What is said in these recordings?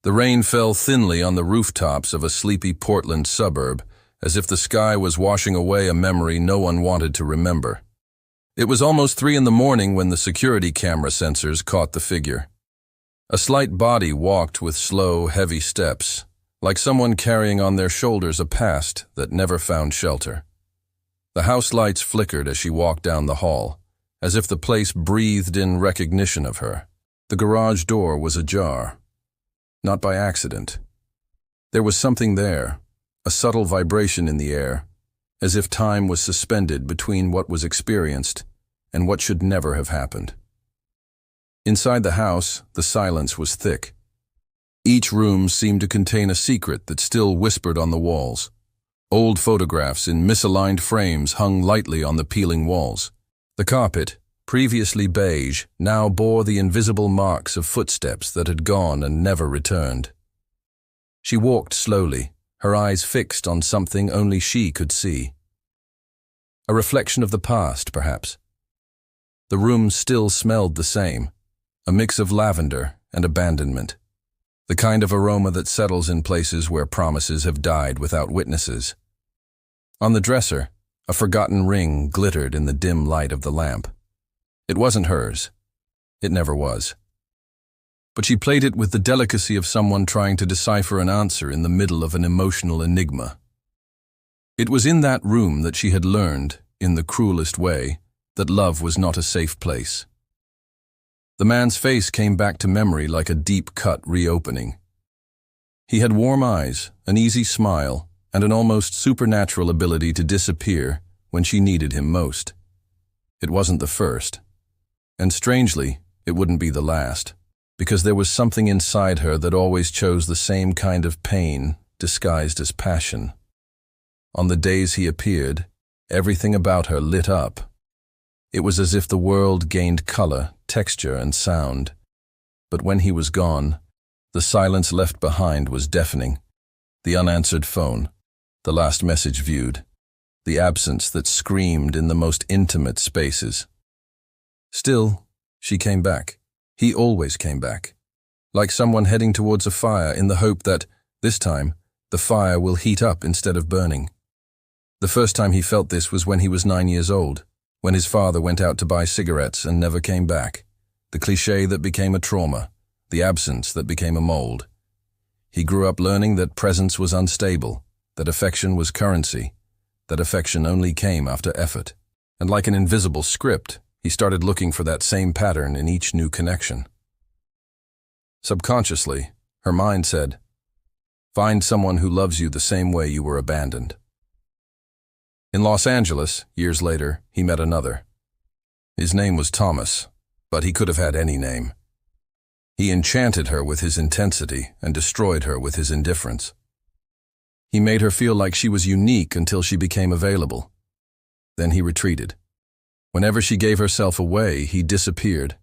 The rain fell thinly on the rooftops of a sleepy Portland suburb, as if the sky was washing away a memory no one wanted to remember. It was almost 3 in the morning when the security camera sensors caught the figure. A slight body walked with slow, heavy steps, like someone carrying on their shoulders a past that never found shelter. The house lights flickered as she walked down the hall, as if the place breathed in recognition of her. The garage door was ajar. Not by accident. There was something there, a subtle vibration in the air, as if time was suspended between what was experienced and what should never have happened. Inside the house, the silence was thick. Each room seemed to contain a secret that still whispered on the walls. Old photographs in misaligned frames hung lightly on the peeling walls. The carpet, previously beige, now bore the invisible marks of footsteps that had gone and never returned. She walked slowly, her eyes fixed on something only she could see. A reflection of the past, perhaps. The room still smelled the same, a mix of lavender and abandonment, the kind of aroma that settles in places where promises have died without witnesses. On the dresser, a forgotten ring glittered in the dim light of the lamp. It wasn't hers. It never was. But she played it with the delicacy of someone trying to decipher an answer in the middle of an emotional enigma. It was in that room that she had learned, in the cruelest way, that love was not a safe place. The man's face came back to memory like a deep-cut reopening. He had warm eyes, an easy smile, and an almost supernatural ability to disappear when she needed him most. It wasn't the first. And strangely, it wouldn't be the last, because there was something inside her that always chose the same kind of pain disguised as passion. On the days he appeared, everything about her lit up. It was as if the world gained color, texture, and sound. But when he was gone, the silence left behind was deafening. The unanswered phone, the last message viewed, the absence that screamed in the most intimate spaces. Still, she came back. He always came back. Like someone heading towards a fire in the hope that, this time, the fire will heat up instead of burning. The first time he felt this was when he was 9 years old, when his father went out to buy cigarettes and never came back. The cliché that became a trauma, the absence that became a mold. He grew up learning that presence was unstable, that affection was currency, that affection only came after effort. And like an invisible script, he started looking for that same pattern in each new connection. Subconsciously, her mind said, "Find someone who loves you the same way you were abandoned." In Los Angeles, years later, he met another. His name was Thomas, but he could have had any name. He enchanted her with his intensity and destroyed her with his indifference. He made her feel like she was unique until she became available. Then he retreated. Whenever she gave herself away, he disappeared.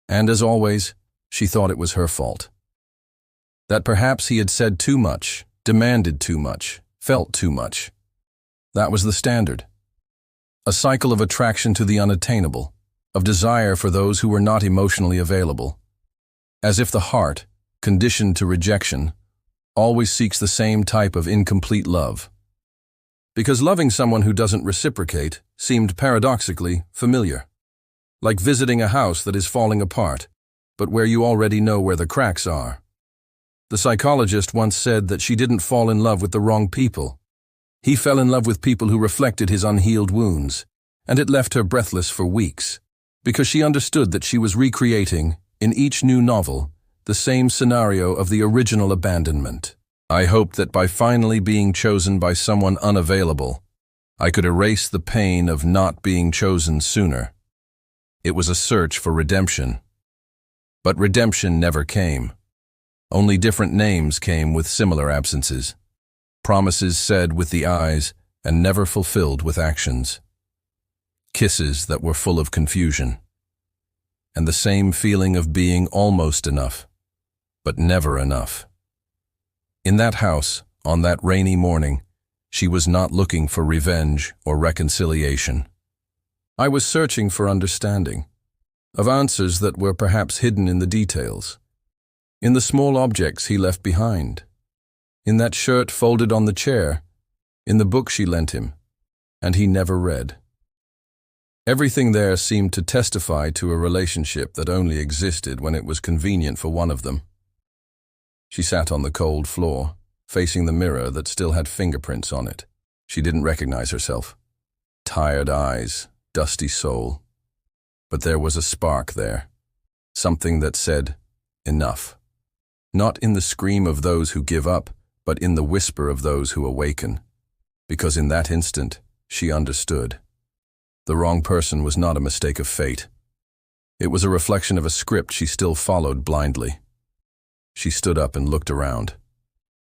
And as always, she thought it was her fault. That perhaps he had said too much, demanded too much, felt too much. That was the standard. A cycle of attraction to the unattainable, of desire for those who were not emotionally available. As if the heart, conditioned to rejection, always seeks the same type of incomplete love. Because loving someone who doesn't reciprocate seemed paradoxically familiar. Like visiting a house that is falling apart, but where you already know where the cracks are. The psychologist once said that she didn't fall in love with the wrong people. He fell in love with people who reflected his unhealed wounds, and it left her breathless for weeks, because she understood that she was recreating, in each new novel, the same scenario of the original abandonment. I hoped that by finally being chosen by someone unavailable, I could erase the pain of not being chosen sooner. It was a search for redemption. But redemption never came. Only different names came with similar absences. Promises said with the eyes and never fulfilled with actions. Kisses that were full of confusion. And the same feeling of being almost enough, but never enough. In that house, on that rainy morning, she was not looking for revenge or reconciliation. I was searching for understanding, of answers that were perhaps hidden in the details. In the small objects he left behind. In that shirt folded on the chair. In the book she lent him, and he never read. Everything there seemed to testify to a relationship that only existed when it was convenient for one of them. She sat on the cold floor, facing the mirror that still had fingerprints on it. She didn't recognize herself. Tired eyes, dusty soul. But there was a spark there. Something that said, enough. Not in the scream of those who give up, but in the whisper of those who awaken. Because in that instant, she understood. The wrong person was not a mistake of fate. It was a reflection of a script she still followed blindly. She stood up and looked around.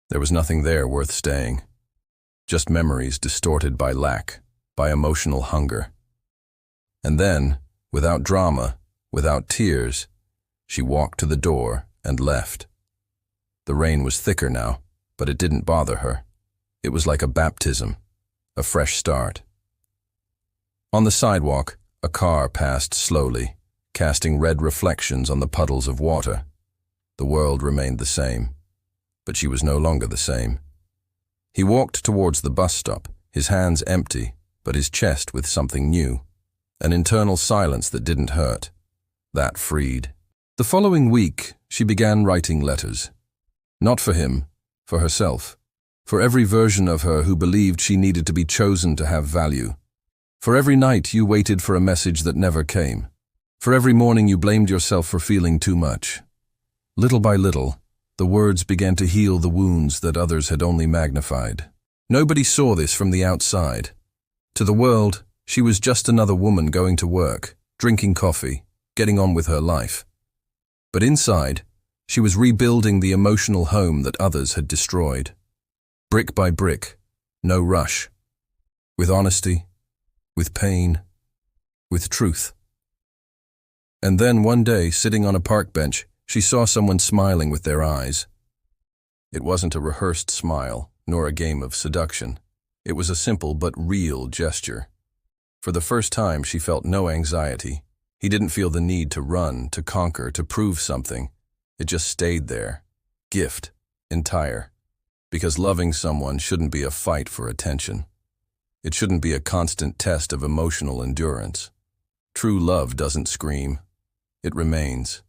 There was nothing there worth staying. Just memories distorted by lack, by emotional hunger. And then, without drama, without tears, she walked to the door and left. The rain was thicker now, but it didn't bother her. It was like a baptism, a fresh start. On the sidewalk, a car passed slowly, casting red reflections on the puddles of water. The world remained the same, but she was no longer the same. He walked towards the bus stop, his hands empty, but his chest with something new. An internal silence that didn't hurt. That freed. The following week, she began writing letters. Not for him, for herself. For every version of her who believed she needed to be chosen to have value. For every night you waited for a message that never came. For every morning you blamed yourself for feeling too much. Little by little, the words began to heal the wounds that others had only magnified. Nobody saw this from the outside. To the world, she was just another woman going to work, drinking coffee, getting on with her life. But inside, she was rebuilding the emotional home that others had destroyed. Brick by brick, no rush. With honesty, with pain, with truth. And then one day, sitting on a park bench, she saw someone smiling with their eyes. It wasn't a rehearsed smile, nor a game of seduction. It was a simple but real gesture. For the first time, she felt no anxiety. He didn't feel the need to run, to conquer, to prove something. It just stayed there, gift, entire. Because loving someone shouldn't be a fight for attention. It shouldn't be a constant test of emotional endurance. True love doesn't scream. It remains.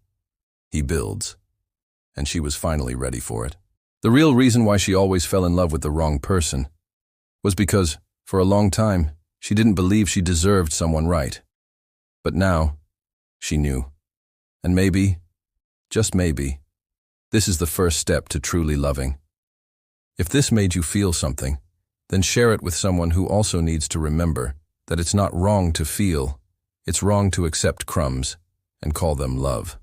He builds. And she was finally ready for it. The real reason why she always fell in love with the wrong person was because, for a long time, she didn't believe she deserved someone right. But now, she knew. And maybe, just maybe, this is the first step to truly loving. If this made you feel something, then share it with someone who also needs to remember that it's not wrong to feel, it's wrong to accept crumbs and call them love.